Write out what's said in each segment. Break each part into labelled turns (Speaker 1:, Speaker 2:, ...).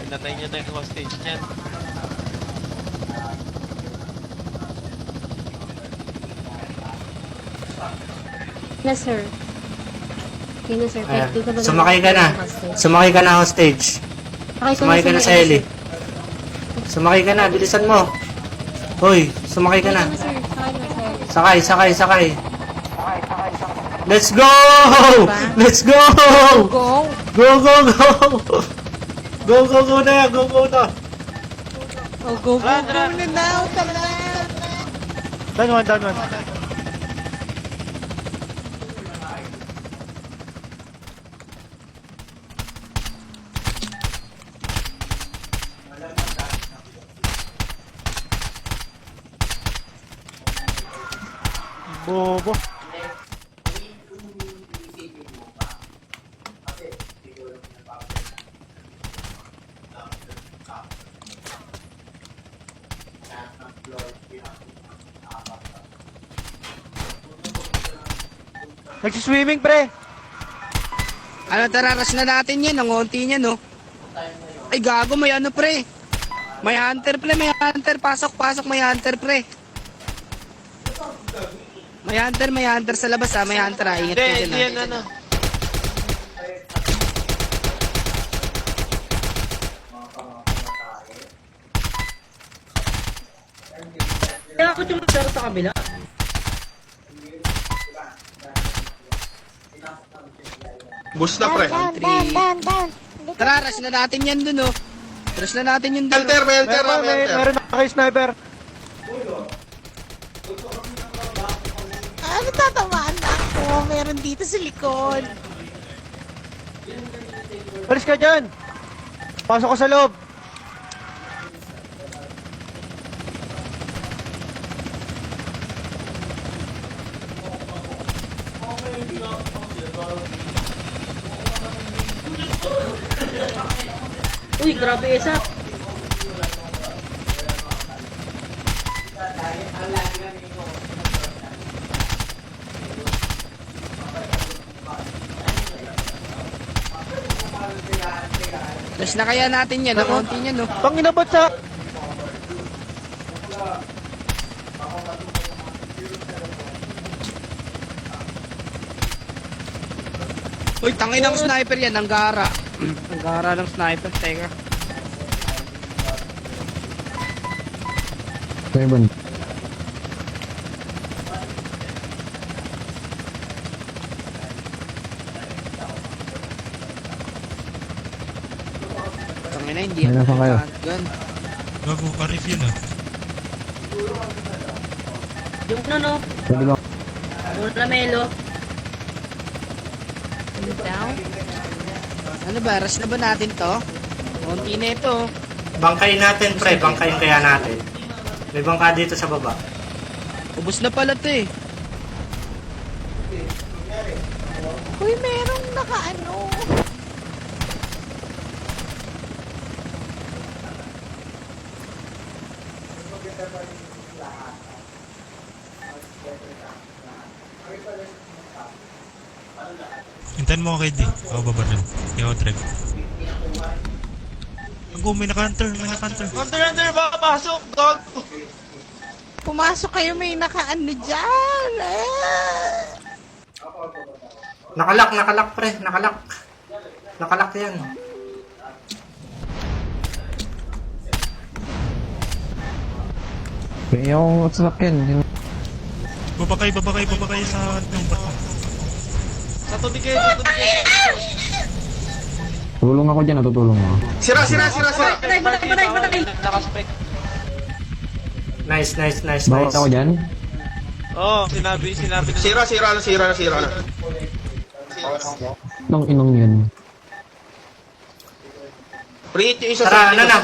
Speaker 1: Pinatay niyo na yung hostage niyan.
Speaker 2: Na, sir. Okay na, sir. Kahit di ka ba
Speaker 3: Sumakay ka na. Sumakay ka na hostage. Sumakay ka na sa heli. Sumakay ka na. Bilisan mo. Hoy, sumakay ka na. Sakay, sakay, sakay. Let's go! Let's go!
Speaker 2: Go!
Speaker 3: Go, go, go! Go, go, go na yan. Go, go na.
Speaker 2: Oh, go, go, go na now. Tala!
Speaker 4: Down one, down one. Bobo. Nagsiswimming, pre.
Speaker 5: Ano, tararas na natin yan. Ang unti niya, no? Ay, gago. May ano, pre. May hunter, pre. May hunter. Pasok, pasok. May hunter, pre. May hunter sa labas, ha. May hunter, ha. Ingat kayo
Speaker 1: Hindi,
Speaker 5: dyan,
Speaker 1: yan ano.
Speaker 6: Kaya ako tumatara sa kabila.
Speaker 7: Boost na, pre.
Speaker 5: Tararas na natin yan dun, no? Tararas na natin yun dun.
Speaker 7: Enter, may enter, may enter.
Speaker 4: Meron na kay sniper.
Speaker 8: Ano tatamaan na ako? Meron dito sa likod.
Speaker 4: Alis ka dyan. Pasok ko sa loob.
Speaker 6: Uy, grabe isa.
Speaker 5: Tararas na kaya natin yan. Ang unti niya, no?
Speaker 4: Panginabot sa...
Speaker 5: Uy, tangin ng sniper yan. Ang gara. Ang gara ng sniper. Teka. Tangin na, hindi yan. Ano kayo?
Speaker 9: Gago, Arif yun ah.
Speaker 6: Yung ano, no? Mula Melo.
Speaker 5: Ano ba? Rush na ba natin to? Konti na ito.
Speaker 3: Bangkain natin, pre. Bangkain kaya natin. May bangka dito sa baba.
Speaker 5: Ubus na pala to eh.
Speaker 8: Uy, merong nakaano.
Speaker 9: Hintayin mo ako kay D. Ako babaril. Ikaw drive. Ako, may naka-hunter. May naka-hunter.
Speaker 1: Hunter, baka pasok, dog!
Speaker 8: Pumasok kayo, may nakaano dyan.
Speaker 3: Nakalak, nakalak, pre. Nakalak. Nakalak yan.
Speaker 10: Yung sasakyan.
Speaker 9: Babakay sa barko.
Speaker 1: Sa tubig kayo, sa tubig kayo.
Speaker 10: Tulong ako dyan, natutulong ako.
Speaker 7: Sira.
Speaker 6: Patay!
Speaker 1: Nakaspec.
Speaker 3: Nice, nice, nice,
Speaker 10: Bawat
Speaker 3: nice.
Speaker 10: ako dyan.
Speaker 1: Oo, sinabi na.
Speaker 7: Sira na.
Speaker 10: Nang inong yan.
Speaker 7: Pre-hit yung isa
Speaker 3: Tara, ano na.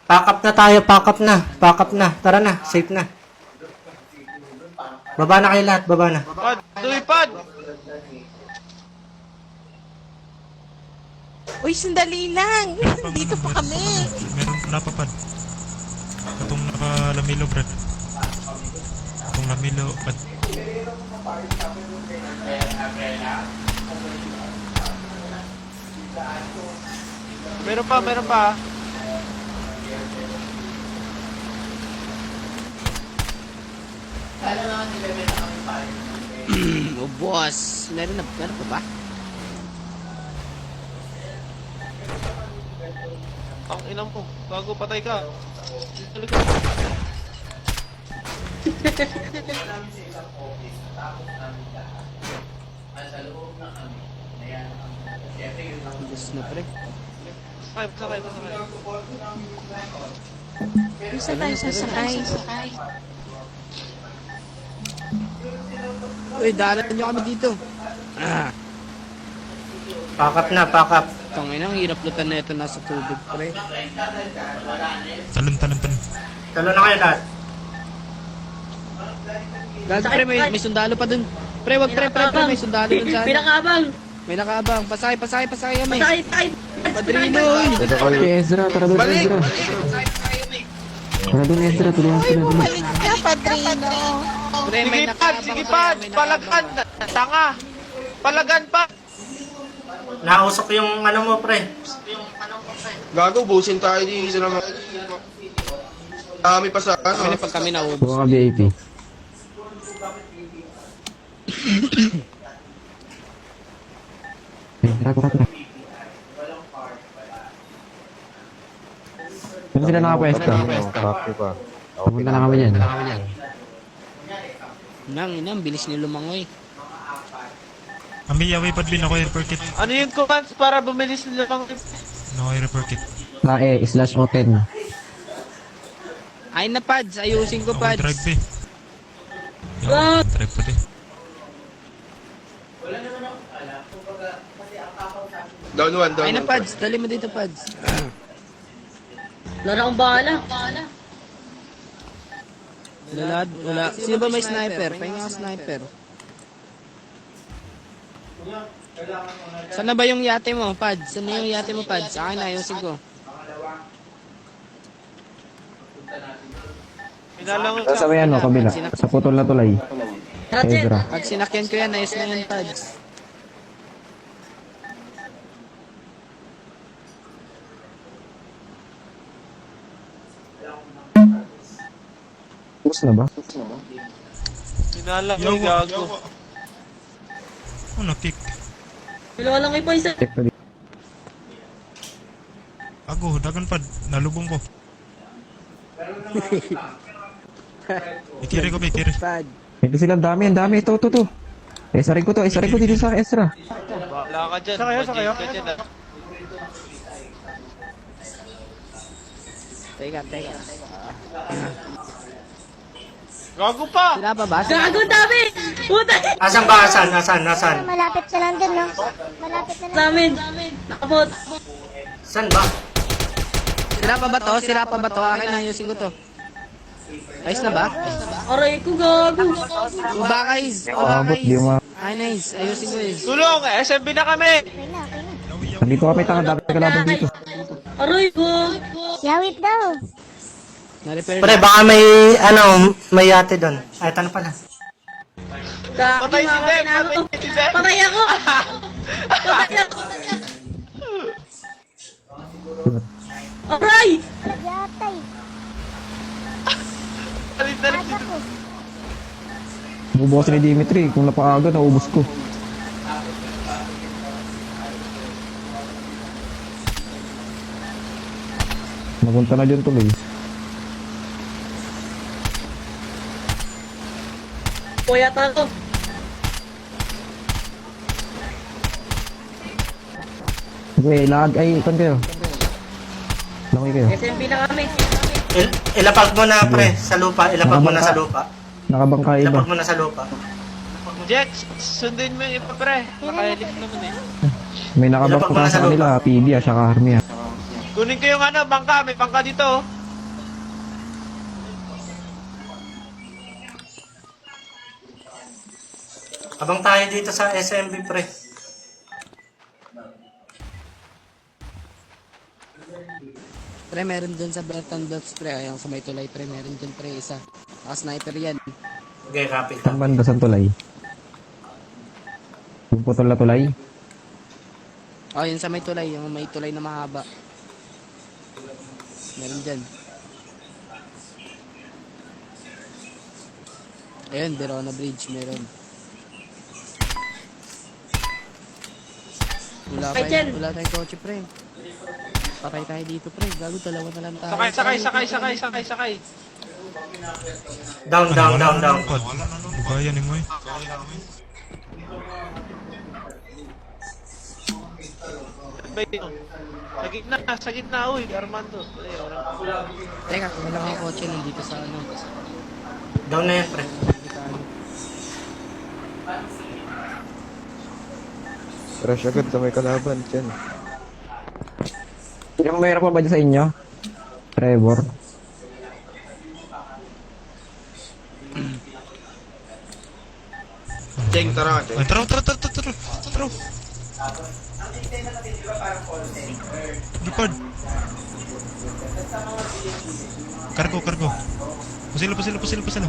Speaker 3: Pack up na tayo, pack up na. Pack up na. Tara na, safe na. Baba na kayo lahat, baba na.
Speaker 1: Pad, pad!
Speaker 8: Uy, sandali lang. Dito pa kami.
Speaker 9: Meron napapad. Itong naka-lamilo, brad. Itong lamilo, pad.
Speaker 1: Meron pa.
Speaker 5: Oh, boss. Meron pa ba?
Speaker 1: Ang inang mo. Gago, patay ka. Sa likod.
Speaker 5: Boss na pre.
Speaker 1: Sakay.
Speaker 8: Isa tayo sasakay.
Speaker 5: Uy, daanan nyo kami dito.
Speaker 3: Pack up.
Speaker 5: Tangina, ang hirap lutan na ito nasa tubig, pre.
Speaker 9: Talon.
Speaker 3: Talo na kayo lahat.
Speaker 5: Gago, pre, may sundalo pa dun. Pre, wag pre, may sundalo dun sa ano.
Speaker 6: Pinakabang!
Speaker 5: May nakaabang. Pasakay kami.
Speaker 6: Sakay!
Speaker 5: Padrino, uy.
Speaker 10: Si Ezra, tara doon
Speaker 7: Balik!
Speaker 10: Ezra. Tara doon Ezra, tulungan
Speaker 8: Uy,
Speaker 10: sila doon.
Speaker 8: bumalik ka, Padrino.
Speaker 5: Pre, may
Speaker 1: Sige,
Speaker 5: nakaabang.
Speaker 1: Sige,
Speaker 5: pre,
Speaker 1: Pad.
Speaker 5: may
Speaker 1: Palagan. Tanga. Palagan pa.
Speaker 3: Nausok yung ano mo, pre.
Speaker 7: Gago, busin tayo dito naman. Dami pa sa
Speaker 5: Kami
Speaker 7: ano.
Speaker 5: na pag kami naubos.
Speaker 10: Buka ka VIP. Tara. Saan sila nakapwesto? Pupunta na kami dyan.
Speaker 5: Ang bilis ni lumangoy.
Speaker 9: Ami, away padbin ako repair kit.
Speaker 1: Ano yung commands para bumilis nila pang...
Speaker 9: No, repair kit.
Speaker 10: Na /O10.
Speaker 5: Ay na, Pads. Ayusin ko,
Speaker 9: Ako
Speaker 5: Pads.
Speaker 9: drive eh. Yo, drive pa din.
Speaker 7: Down one.
Speaker 5: Ay na, Pads. Dali mo dito, Pads.
Speaker 6: Wala akong bahala.
Speaker 5: Wala. Sino ba may sniper? Pahinga ka sniper. Saan na ba yung yate mo, Pads? Saan na yung yate mo, Pads? Akin na, ayusin ko.
Speaker 1: Pinalangon
Speaker 10: Sa may ano, kabila. Sa putol na tulay.
Speaker 6: Ratchet!
Speaker 10: Ezra.
Speaker 5: Pag sinakyan ko yan, ayos na yan, Pads.
Speaker 10: Tapos na ba?
Speaker 1: Pinalangon, gago.
Speaker 9: Oh, na-kick.
Speaker 6: Wala lang iba isa.
Speaker 10: Check na dito.
Speaker 9: Ako, dagan pad. Nalubong ko. Ikiri ko, ikiri.
Speaker 5: Pad.
Speaker 10: Ito sila, ang dami. Ito. Esarin ko dito sa Ezra.
Speaker 1: Wala ka dyan.
Speaker 4: Sa kayo.
Speaker 1: Mag-ingat ka dyan, ah.
Speaker 5: Teka.
Speaker 1: Gago pa!
Speaker 5: Sila pa ba?
Speaker 6: Gago dami! Puta!
Speaker 3: Asan ba? Asan?
Speaker 2: Malapit sa nandun, no? Malapit na
Speaker 6: Namin! Nakabot!
Speaker 3: Saan ba?
Speaker 5: Sila pa ba to? Akin na, ayusin ko to. Ayos na ba?
Speaker 6: Aray ko, gago!
Speaker 5: Ubakais!
Speaker 10: Abot, di mo.
Speaker 5: Ay, nice. Ayusin ko eh.
Speaker 1: Tulong! SMB na kami!
Speaker 10: Nandito kami, tanga. Dami kalaban dito.
Speaker 6: Aray ko!
Speaker 2: Yawit daw.
Speaker 5: Na-repair
Speaker 3: Pre,
Speaker 5: na.
Speaker 3: baka may yate doon. Ay, ito na pala.
Speaker 1: Patay si Dem!
Speaker 6: Patay ako! Aray!
Speaker 2: Yatay.
Speaker 1: Alit na rin si
Speaker 2: Ako.
Speaker 10: Bubukasin ni Dimitri. Kung napaaga, naubos ko. Napunta na dyan tuloy.
Speaker 6: Puyat ako!
Speaker 10: Okay, ikon kayo. Langoy kayo.
Speaker 6: SMB na kami!
Speaker 3: Ilapag mo na, pre, sa lupa. Ilapag mo na sa lupa.
Speaker 10: Nakabangka iba.
Speaker 3: Ilapag mo na sa lupa.
Speaker 1: Jex, sundin mo yung iba, pre. Nakailip naman eh.
Speaker 10: May nakabang
Speaker 3: Ilapag
Speaker 10: ko
Speaker 3: mo na
Speaker 10: sa
Speaker 3: sa
Speaker 10: kanila. PB saka Army.
Speaker 1: Kunin ko yung ano, bangka. May bangka dito. Oh.
Speaker 3: Abang tayo dito sa SMB, pre.
Speaker 5: Pre, meron dun sa Breton Dots, pre. Ayun, sa may tulay, pre. Meron dun, pre, isa. Sniper yan.
Speaker 3: Okay, copy.
Speaker 10: Ang banda sa tulay. Yung putol na tulay.
Speaker 5: Oh, yun sa may tulay. Yung may tulay na mahaba. Meron dyan. Ayun, Verona Bridge, meron. Wala tayong kotse, pre. Patay tayo dito, pre. Gago, dalawa na lang tayo.
Speaker 1: Sakay.
Speaker 3: Down.
Speaker 9: Bukayan mo eh.
Speaker 1: Sa gitna, uy, Armando.
Speaker 5: Teka, kung wala kang kotse nandito sa ano.
Speaker 3: Down na yan, pre.
Speaker 10: Rush agad sa may kalaban, dyan. Yung mayroon pa ba dyan sa inyo? Trevor.
Speaker 7: Cheng, tara, Cheng.
Speaker 9: Ay, tara. Lipad. Kargo. Pasilo. Di. Pasilo.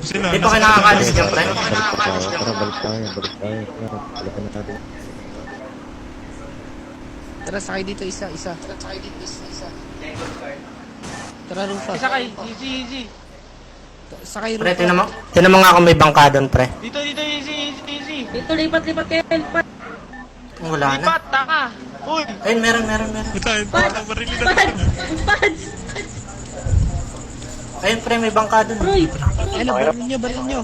Speaker 3: Di pa kayo nakakalis dyan, pre.
Speaker 10: Tara, balik tayo. Tara, balikan na natin.
Speaker 5: Tara, sakay dito, isa. Tara, Rufa.
Speaker 1: Sakay, easy.
Speaker 5: Sakay, Rufa.
Speaker 3: Pre, tinan mo nga kung may bangka doon, pre.
Speaker 1: Dito, easy.
Speaker 6: Dito, lipat kayo. Lipat.
Speaker 3: Wala na.
Speaker 1: Lipat, taka. Uy,
Speaker 3: Ayun, meron.
Speaker 9: Tayo, barilin na.
Speaker 6: Pads.
Speaker 3: Ayun, pre, may bangka doon.
Speaker 6: Uy.
Speaker 5: Ano, baril nyo.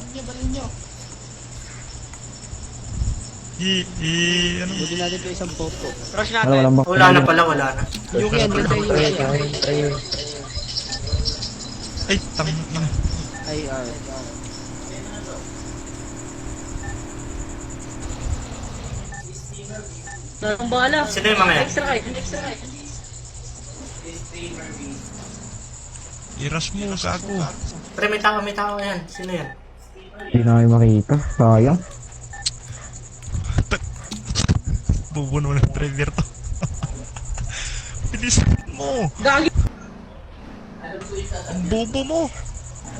Speaker 9: Ano?
Speaker 5: Buti natin ito isang popo.
Speaker 1: rush
Speaker 10: Wala,
Speaker 1: natin.
Speaker 10: walang bak.
Speaker 3: Wala na pala.
Speaker 5: Yung yan.
Speaker 9: Ay, tangin na.
Speaker 5: Ay,
Speaker 6: Ang bala.
Speaker 3: Sino yung mga yan?
Speaker 6: Extra kayo.
Speaker 9: I-rush mo, gago.
Speaker 3: Pre, may tao yan. Sino yan?
Speaker 10: Hindi na kayo makita. Sayang.
Speaker 9: Bubo naman ang driver to. Bilisan mo.
Speaker 6: Gagi.
Speaker 9: Ang bobo mo.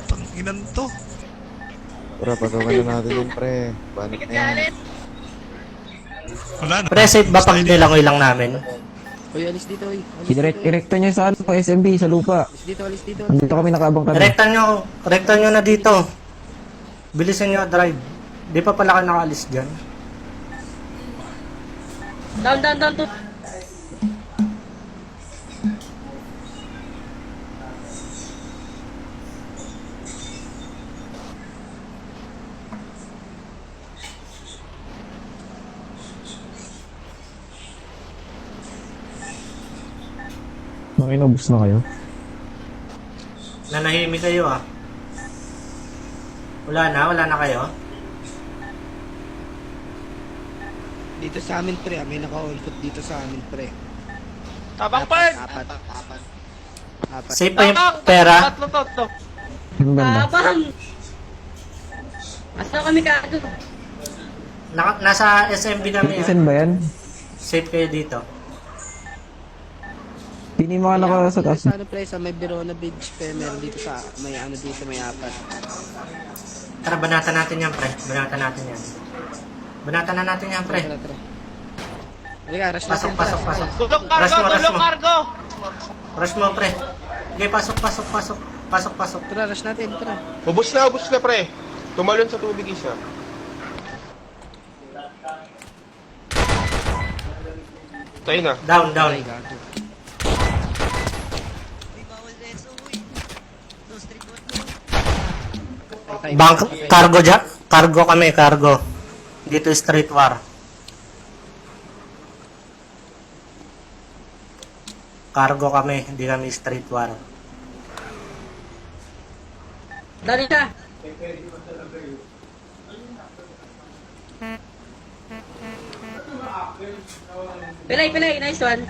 Speaker 9: Tanginan to.
Speaker 10: Tara, pagawa na natin yun, pre. Banat na yan.
Speaker 9: Wala na.
Speaker 3: Pre, safe ba pag nilangoy lang namin?
Speaker 5: Uy, alis dito, uy.
Speaker 10: Direkta niya sa ano, SMB, sa lupa.
Speaker 5: Alis dito.
Speaker 10: Andito kami nakabang kami.
Speaker 3: Rektan nyo na dito. Bilisan nyo drive. Di pa pala ka nakaalis dyan.
Speaker 6: Down.
Speaker 10: Makinabos na kayo.
Speaker 3: Nanahimik kayo ah. Wala na kayo.
Speaker 5: Dito sa amin, pre. May naka-on-foot dito sa amin, pre.
Speaker 1: Tabang part.
Speaker 5: Apat.
Speaker 3: Safe pa yung pera.
Speaker 1: Tatlo.
Speaker 10: Yung banda.
Speaker 6: Abang. Asa kami kaagad.
Speaker 3: Nasa SMB kami ah.
Speaker 10: Saan ba yan?
Speaker 3: Safe kayo dito.
Speaker 10: Hindi mga naka sa taas.
Speaker 5: Sa ano, pre, sa may Verona Bridge, pre. Meron dito sa, may apat.
Speaker 3: Tara, banatan natin yan, pre. Banatan na natin yan, pre.
Speaker 5: Tara. Halika, rush
Speaker 3: Pasok.
Speaker 1: Tulong
Speaker 3: Rush mo.
Speaker 1: cargo.
Speaker 3: Rush mo, pre. Okay, pasok.
Speaker 5: Tara, rush natin, tara.
Speaker 7: Ubus na, pre. Tumalon sa tubig isa. Tayo na.
Speaker 3: Down.
Speaker 5: Ay, gago.
Speaker 3: Bank, cargo kami. Dito street war. Cargo kami, hindi kami street war.
Speaker 6: Dali ka. Pilay. Nice one.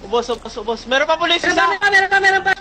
Speaker 1: Ubos. Meron pa pulis isa.
Speaker 6: Meron pa.